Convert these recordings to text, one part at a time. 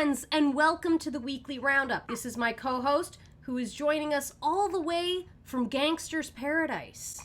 friends, and welcome to the Weekly Roundup. This is my co-host, who is joining us all the way from Gangster's Paradise.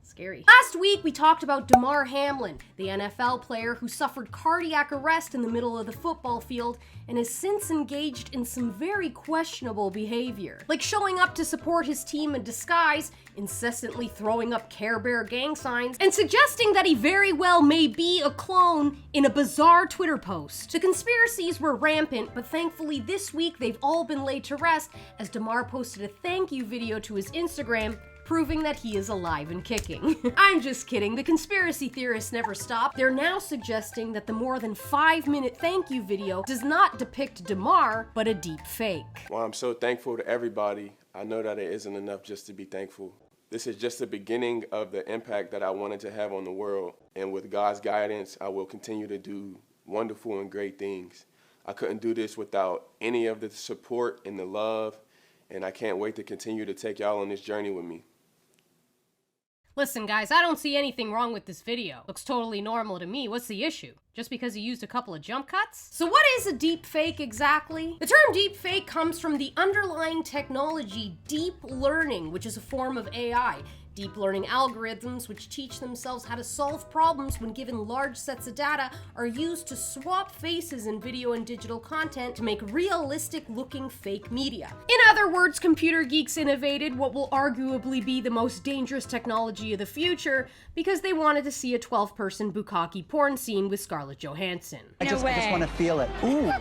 Scary. Last week, we talked about Damar Hamlin, the NFL player who suffered cardiac arrest in the middle of the football field and has since engaged in some very questionable behavior, like showing up to support his team in disguise, incessantly throwing up Care Bear gang signs, and suggesting that he very well may be a clone in a bizarre Twitter post. The conspiracies were rampant, but thankfully this week they've all been laid to rest as Damar posted a thank you video to his Instagram proving that he is alive and kicking. I'm just kidding, the conspiracy theorists never stop. They're now suggesting that the more than 5-minute thank you video does not depict Damar, but a deep fake. Well, I'm so thankful to everybody. I know that it isn't enough just to be thankful. This is just the beginning of the impact that I wanted to have on the world. And with God's guidance, I will continue to do wonderful and great things. I couldn't do this without any of the support and the love, and I can't wait to continue to take y'all on this journey with me. Listen guys, I don't see anything wrong with this video. Looks totally normal to me. What's the issue? Just because he used a couple of jump cuts? So what is a deep fake exactly? The term deep fake comes from the underlying technology deep learning, which is a form of AI. Deep learning algorithms, which teach themselves how to solve problems when given large sets of data, are used to swap faces in video and digital content to make realistic-looking fake media. In other words, computer geeks innovated what will arguably be the most dangerous technology of the future because they wanted to see a 12-person bukkake porn scene with Scarlett Johansson. I just want to feel it. Ooh,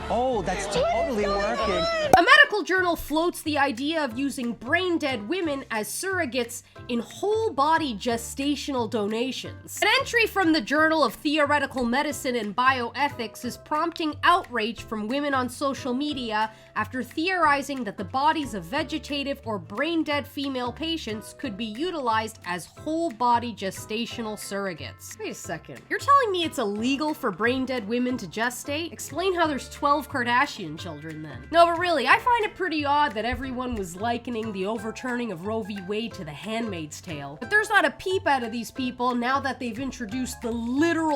oh, that's totally working. A medical journal floats the idea of using brain-dead women as surrogates in whole-body gestational donations. An entry from the Journal of Theoretical Medicine and Bioethics is prompting outrage from women on social media after theorizing that the bodies of vegetative or brain-dead female patients could be utilized as whole-body gestational surrogates. Wait a second, you're telling me it's illegal for brain-dead women to gestate? Explain how there's 12 Kardashian children then. No, but really, I find it pretty odd that everyone was likening the overturning of Roe v. Wade to The Handmaid's Tale. But there's not a peep out of these people now that they've introduced the literal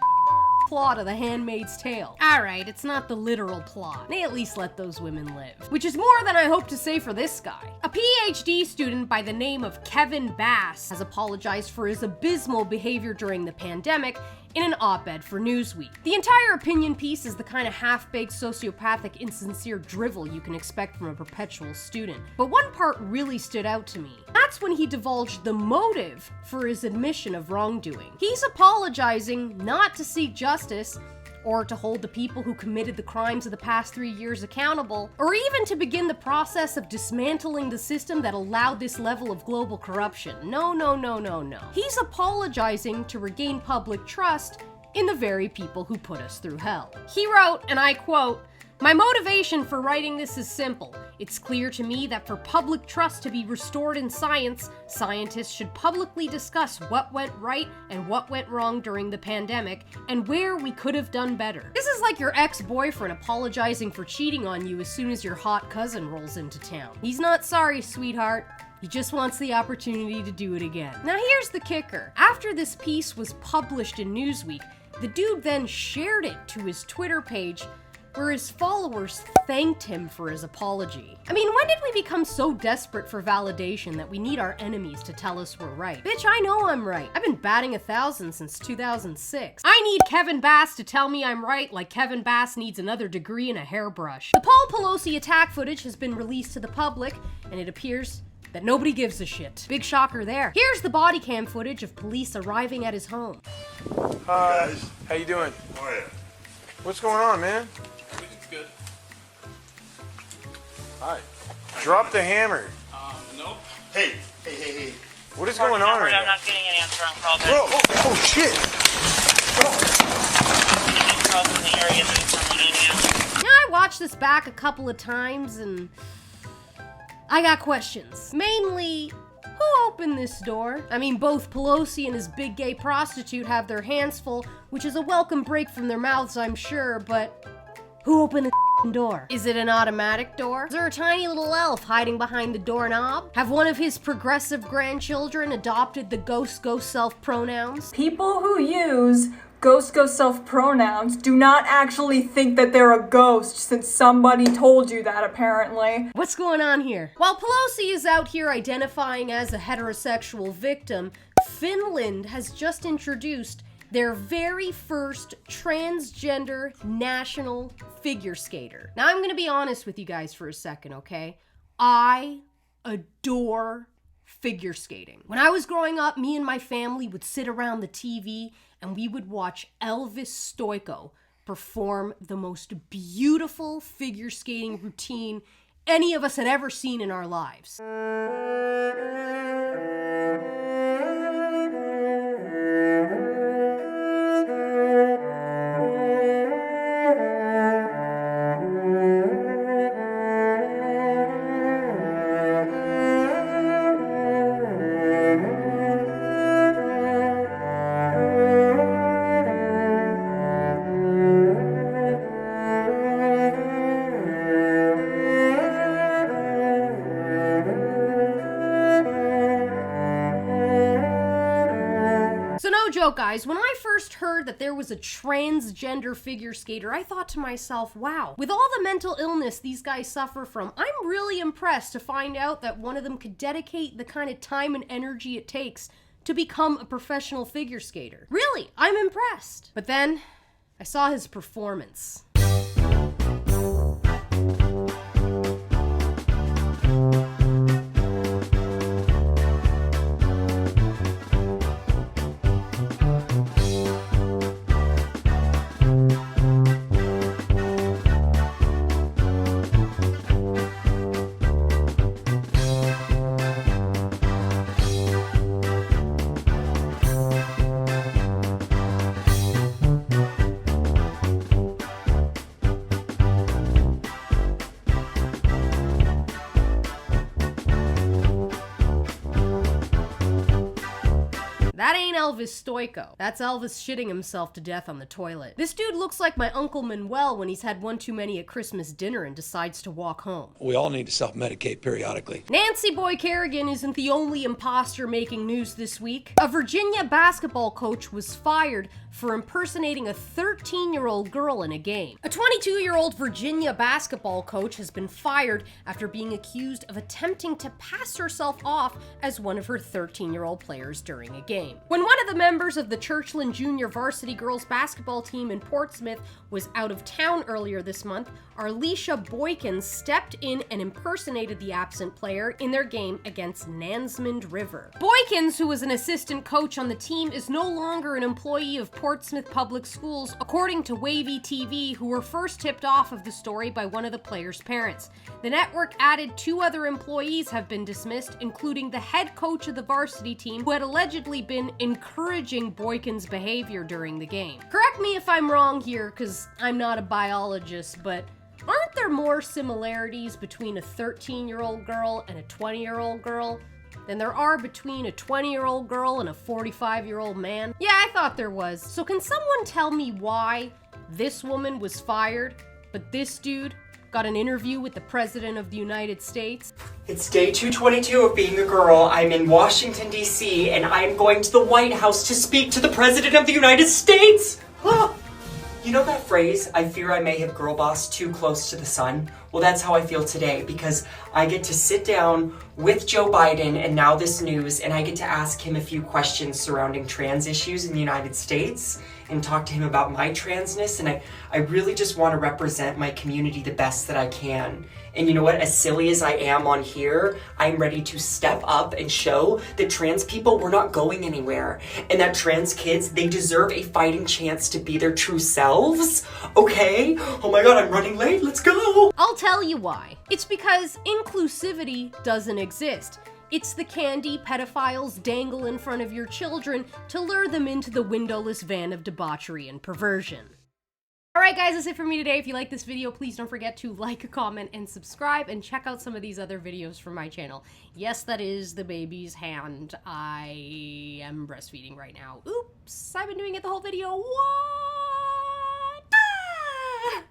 plot of The Handmaid's Tale. Alright, it's not the literal plot. They at least let those women live. Which is more than I hope to say for this guy. A PhD student by the name of Kevin Bass has apologized for his abysmal behavior during the pandemic in an op-ed for Newsweek. The entire opinion piece is the kind of half-baked, sociopathic, insincere drivel you can expect from a perpetual student. But one part really stood out to me. That's when he divulged the motive for his admission of wrongdoing. He's apologizing not to seek justice, or to hold the people who committed the crimes of the past 3 years accountable, or even to begin the process of dismantling the system that allowed this level of global corruption. No, no, no, no, no. He's apologizing to regain public trust in the very people who put us through hell. He wrote, and I quote, "My motivation for writing this is simple. It's clear to me that for public trust to be restored in science, scientists should publicly discuss what went right and what went wrong during the pandemic, and where we could have done better." This is like your ex-boyfriend apologizing for cheating on you as soon as your hot cousin rolls into town. He's not sorry, sweetheart. He just wants the opportunity to do it again. Now here's the kicker. After this piece was published in Newsweek, the dude then shared it to his Twitter page, where his followers thanked him for his apology. I mean, when did we become so desperate for validation that we need our enemies to tell us we're right? Bitch, I know I'm right. I've been batting 1,000 since 2006. I need Kevin Bass to tell me I'm right like Kevin Bass needs another degree and a hairbrush. The Paul Pelosi attack footage has been released to the public, and it appears that nobody gives a shit. Big shocker there. Here's the body cam footage of police arriving at his home. How you doing? Oh yeah. What's going on, man? Everything's good. Hi. Drop the hammer. Nope. Hey. What is going on right I'm now? not getting an answer on call back. Bro, oh shit. Calls in the area that someone in here. Now, I watched this back a couple of times and I got questions. Mainly, who opened this door? I mean, both Pelosi and his big gay prostitute have their hands full, which is a welcome break from their mouths, I'm sure, but who opened the door? Is it an automatic door? Is there a tiny little elf hiding behind the doorknob? Have one of his progressive grandchildren adopted the ghost self pronouns? People who use Ghost go self-pronouns. Do not actually think that they're a ghost since somebody told you that, apparently. What's going on here? While Pelosi is out here identifying as a heterosexual victim, Finland has just introduced their very first transgender national figure skater. Now, I'm gonna be honest with you guys for a second, okay? I adore figure skating. When I was growing up, me and my family would sit around the TV and we would watch Elvis Stoiko perform the most beautiful figure skating routine any of us had ever seen in our lives. No joke, guys, when I first heard that there was a transgender figure skater, I thought to myself, wow, with all the mental illness these guys suffer from, I'm really impressed to find out that one of them could dedicate the kind of time and energy it takes to become a professional figure skater. Really, I'm impressed. But then, I saw his performance. That ain't Elvis Stoiko. That's Elvis shitting himself to death on the toilet. This dude looks like my Uncle Manuel when he's had one too many at Christmas dinner and decides to walk home. We all need to self-medicate periodically. Nancy Boy Kerrigan isn't the only imposter making news this week. A Virginia basketball coach was fired for impersonating a 13-year-old girl in a game. A 22-year-old Virginia basketball coach has been fired after being accused of attempting to pass herself off as one of her 13-year-old players during a game. When one of the members of the Churchland Junior varsity girls basketball team in Portsmouth was out of town earlier this month, Arlisha Boykins stepped in and impersonated the absent player in their game against Nansemond River. Boykins, who was an assistant coach on the team, is no longer an employee of Portsmouth Public Schools, according to Wavy TV, who were first tipped off of the story by one of the players' parents. The network added 2 other employees have been dismissed, including the head coach of the varsity team, who had allegedly been encouraging Boykins' behavior during the game. Correct me if I'm wrong here, because I'm not a biologist, but aren't there more similarities between a 13-year-old girl and a 20-year-old girl than there are between a 20-year-old girl and a 45-year-old man? Yeah, I thought there was. So can someone tell me why this woman was fired, but this dude got an interview with the President of the United States? It's day 222 of being a girl. I'm in Washington, D.C., and I'm going to the White House to speak to the President of the United States! You know that phrase, I fear I may have girl bossed too close to the sun? Well, that's how I feel today, because I get to sit down with Joe Biden and now this news, and I get to ask him a few questions surrounding trans issues in the United States and talk to him about my transness, and I really just want to represent my community the best that I can. And you know what, as silly as I am on here, I'm ready to step up and show that trans people, we're not going anywhere. And that trans kids, they deserve a fighting chance to be their true selves, okay? Oh my god, I'm running late, let's go! I'll tell you why. It's because inclusivity doesn't exist. It's the candy pedophiles dangle in front of your children to lure them into the windowless van of debauchery and perversion. Alright guys, that's it for me today. If you like this video, please don't forget to like, comment, and subscribe, and check out some of these other videos from my channel. Yes, that is the baby's hand. I am breastfeeding right now. Oops, I've been doing it the whole video. What? Ah!